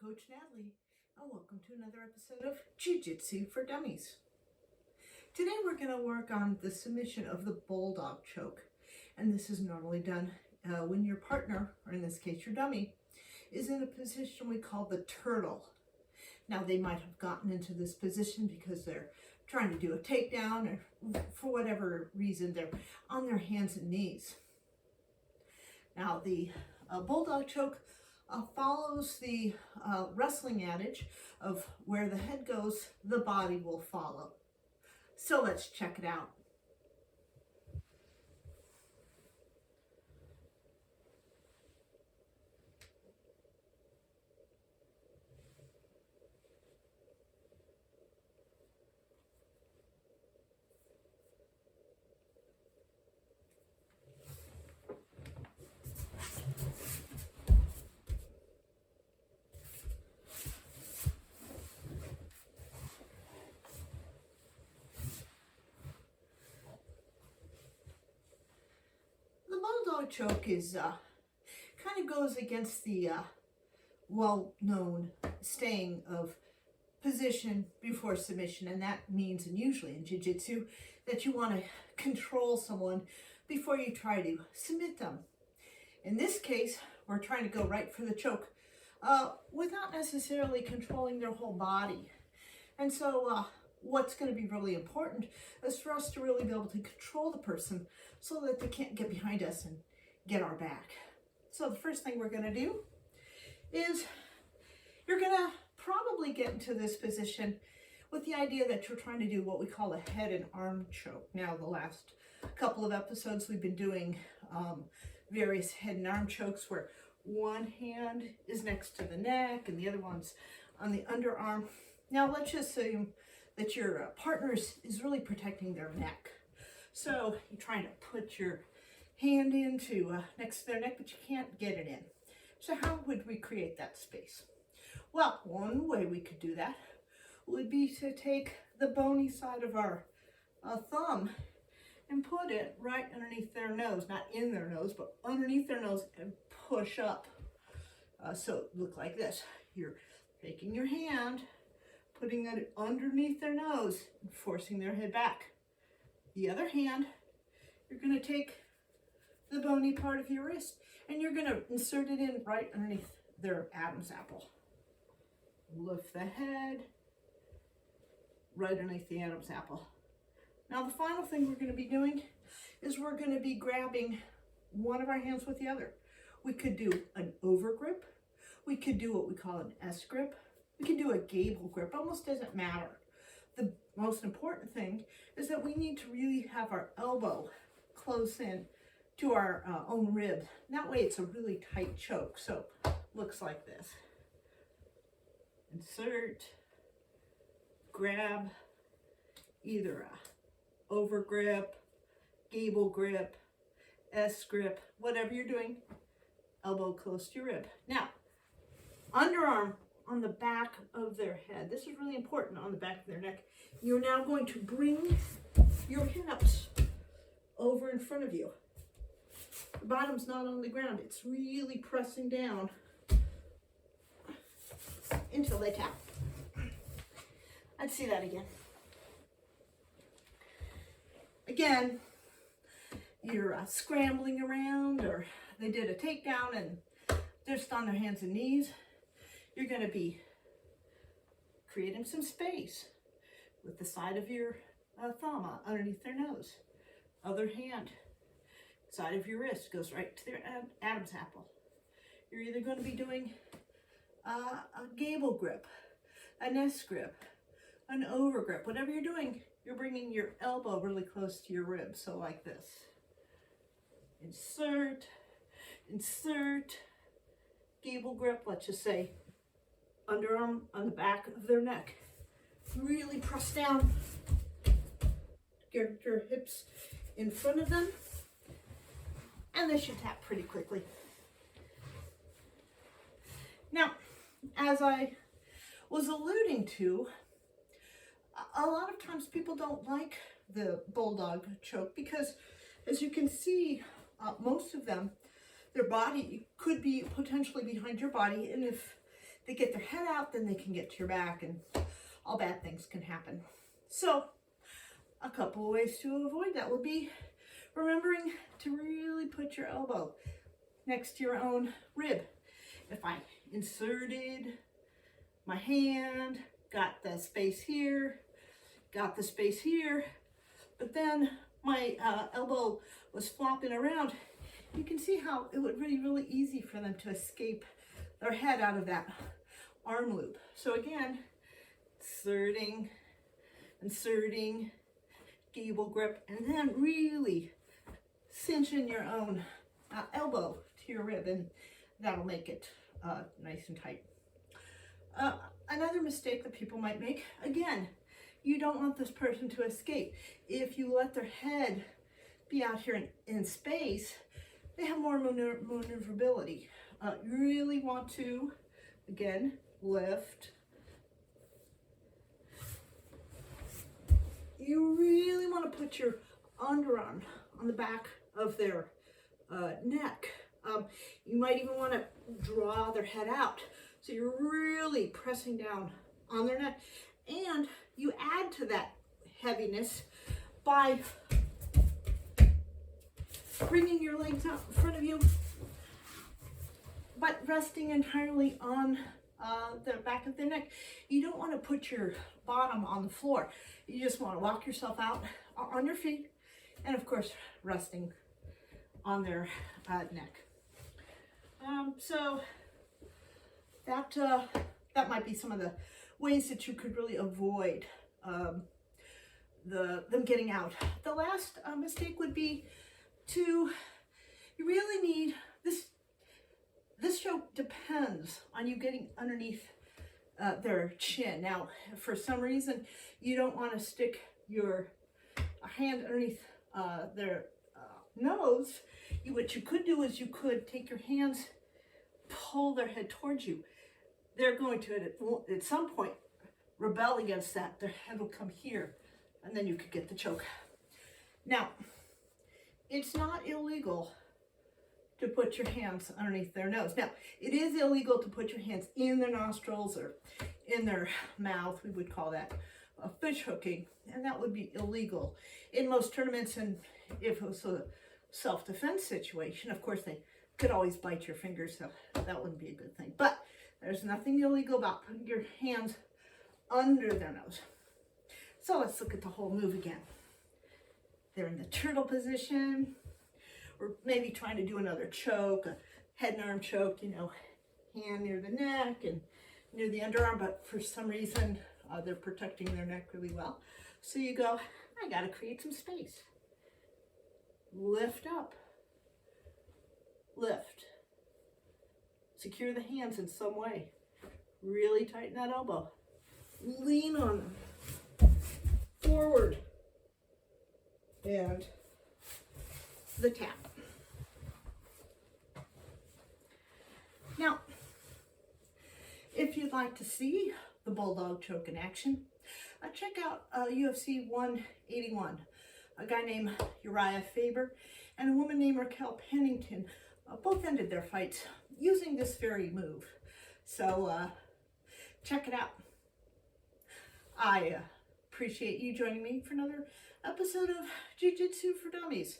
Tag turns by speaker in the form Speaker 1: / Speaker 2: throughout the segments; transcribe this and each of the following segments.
Speaker 1: Coach Natalie, and welcome to another episode of Jiu Jitsu for Dummies. Today we're going to work on the submission of the Bulldog choke, and this is normally done when your partner, or in this case your dummy, is in a position we call the turtle. Now they might have gotten into this position because they're trying to do a takedown, or for whatever reason they're on their hands and knees. Now the Bulldog choke follows the wrestling adage of where the head goes, the body will follow. So let's check it out. Bulldog choke is kind of goes against the well-known saying of position before submission, and that means, and usually in jiu-jitsu, that you want to control someone before you try to submit them. In this case, we're trying to go right for the choke without necessarily controlling their whole body. And so what's going to be really important is for us to really be able to control the person so that they can't get behind us and get our back. So the first thing we're going to do is you're going to probably get into this position with the idea that you're trying to do what we call a head and arm choke. Now, the last couple of episodes we've been doing various head and arm chokes where one hand is next to the neck and the other one's on the underarm. Now let's just assume that your partner is really protecting their neck. So you're trying to put your hand into next to their neck, but you can't get it in. So how would we create that space? Well, one way we could do that would be to take the bony side of our thumb and put it right underneath their nose, not in their nose, but underneath their nose, and push up. So it look like this. You're taking your hand, putting it underneath their nose and forcing their head back. The other hand, you're going to take the bony part of your wrist and you're going to insert it in right underneath their Adam's apple. Lift the head right underneath the Adam's apple. Now the final thing we're going to be doing is we're going to be grabbing one of our hands with the other. We could do an over grip. We could do what we call an S grip. We can do a gable grip, almost doesn't matter. The most important thing is that we need to really have our elbow close in to our own rib. That way it's a really tight choke. So looks like this. Insert, grab, either a over grip, gable grip, S grip, whatever you're doing, elbow close to your rib. Now, underarm on the back of their head. This is really important, on the back of their neck. You're now going to bring your hips over in front of you. The bottom's not on the ground. It's really pressing down until they tap. Let's see that again. Again, you're scrambling around, or they did a takedown and they're just on their hands and knees. You're going to be creating some space with the side of your thumb underneath their nose. Other hand, side of your wrist goes right to their Adam's apple. You're either going to be doing a gable grip, an S grip, an over grip. Whatever you're doing, you're bringing your elbow really close to your rib. So like this. Insert, insert, gable grip, let's just say underarm on the back of their neck. Really press down. Get your hips in front of them. And they should tap pretty quickly. Now, as I was alluding to, a lot of times people don't like the Bulldog choke because, as you can see, most of them, their body could be potentially behind your body, and if they get their head out, then they can get to your back and all bad things can happen. So a couple of ways to avoid that would be remembering to really put your elbow next to your own rib. If I inserted my hand, got the space here, got the space here, but then my elbow was flopping around, you can see how it would be really easy for them to escape their head out of that arm loop. So again, inserting, gable grip, and then really cinching your own elbow to your rib, and that'll make it nice and tight. Another mistake that people might make, again, you don't want this person to escape. If you let their head be out here in space, they have more maneuverability. You really want to, again, lift. You really want to put your underarm on the back of their neck. You might even want to draw their head out. So you're really pressing down on their neck. And you add to that heaviness by bringing your legs out in front of you, but resting entirely on the back of their neck. You don't want to put your bottom on the floor. You just want to walk yourself out on your feet, and of course resting on their neck. So that might be some of the ways that you could really avoid them getting out. The last mistake would be you really need this choke depends on you getting underneath their chin. Now, for some reason, you don't want to stick your hand underneath their nose. What you could do is you could take your hands, pull their head towards you. They're going to, at some point, rebel against that. Their head will come here, and then you could get the choke. Now, it's not illegal to put your hands underneath their nose. Now, it is illegal to put your hands in their nostrils or in their mouth. We would call that fish hooking, and that would be illegal in most tournaments. And if it was a self-defense situation, of course, they could always bite your fingers, so that wouldn't be a good thing. But there's nothing illegal about putting your hands under their nose. So let's look at the whole move again. They're in the turtle position, or maybe trying to do another choke, a head and arm choke, hand near the neck and near the underarm, but for some reason, they're protecting their neck really well. So you go, I gotta create some space. Lift up, lift. Secure the hands in some way. Really tighten that elbow. Lean on them. Forward. And the tap. Now, if you'd like to see the Bulldog choke in action, check out UFC 181. A guy named Uriah Faber and a woman named Raquel Pennington both ended their fights using this very move. So check it out. I appreciate you joining me for another episode of Jiu Jitsu for Dummies.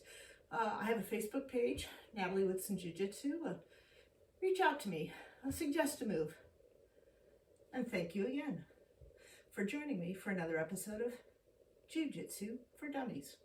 Speaker 1: I have a Facebook page, Natalie with some Jiu Jitsu. Reach out to me, suggest a move. And thank you again for joining me for another episode of Jiu Jitsu for Dummies.